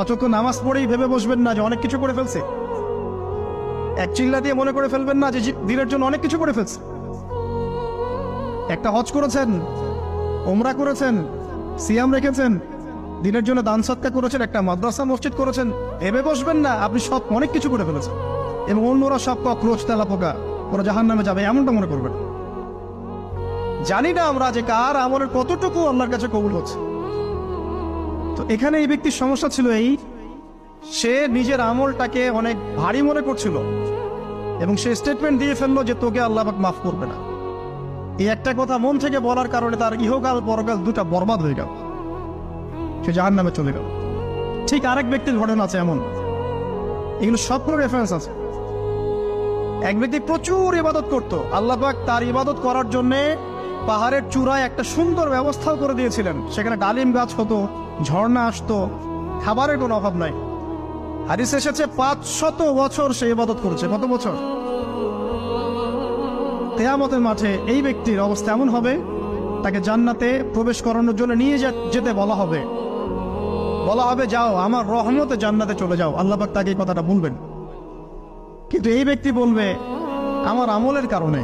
অচক্ষ নামাজ পড়েই ভেবে বসবেন না যে অনেক কিছু করে ফেলছে। এক চিল্লা দিয়ে মনে করে ফেলবেন না যে দিনের জন্য অনেক কিছু করে ফেলছে। একটা হজ করেছেন, ওমরা করেছেন, সিয়াম রেখেছেন, দিনের জন্য দান সৎকার করেছেন, একটা মাদ্রাসা মসজিদ করেছেন, ভেবে বসবেন না আপনি সব অনেক কিছু করে ফেলেছেন এবং অন্যরা সব কক্রোচ তেলা পোকা, ওরা জাহান্নামে যাবে এমনটা মনে করবেন। জানি না আমরা যে কার আমলের কতটুকু আল্লাহর কাছে কবুল হচ্ছে। তো এখানে এই ব্যক্তির সমস্যা ছিল এই, সে নিজের আমলটাকে অনেক ভারী মনে করছিল এবং সে স্টেটমেন্ট দিয়ে ফেললো যে তোকে আল্লাহ পাক মাফ করবে না। এই একটা কথা মন থেকে বলার কারণে তার ইহকাল পরকাল দুটা বরবাদ হয়ে গেল, সে জাহান্নামে চলে গেল। ঠিক আরেক ব্যক্তির ঘটনা আছে এমন, এগুলো সবগুলো রেফারেন্স আছে। এক ব্যক্তি প্রচুর ইবাদত করত, আল্লাহ পাক তার ইবাদত করার জন্য পাহাড়ের চূড়ায় একটা সুন্দর ব্যবস্থাও করে দিয়েছিলেন। সেখানে ডালিম গাছ হতো, ঝর্ণা আসতো, খাবারের কোনো অভাব নাই। হাদিসে এসেছে 500 বছর সে ইবাদত করেছে। কত বছর? কিয়ামতের মাঠে এই ব্যক্তির অবস্থা এমন হবে, তাকে জান্নাতে প্রবেশ করানোর জন্য নিয়ে যেতে বলা হবে যাও আমার রহমতে জান্নাতে চলে যাও। আল্লাহ পাক তাকে এই কথাটা বলবেন, কিন্তু এই ব্যক্তি বলবে আমার আমলের কারণে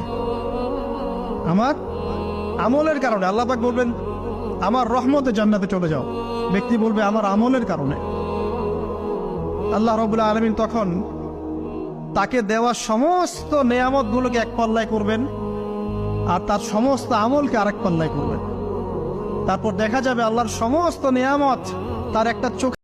আল্লাহ পাক বলবেন আমার রহমতে জান্নাতে চলে যাও। ব্যক্তি বলবে আমার আমলের কারণে। আল্লাহ রাব্বুল আলামিন তখন তাকে দেওয়া সমস্ত নেয়ামত গুলোকে এক পাল্লায় করবেন আর তার সমস্ত আমলকে আরেক পাল্লায় করবেন। তারপর দেখা যাবে আল্লাহর সমস্ত নেয়ামত তার একটা চোখ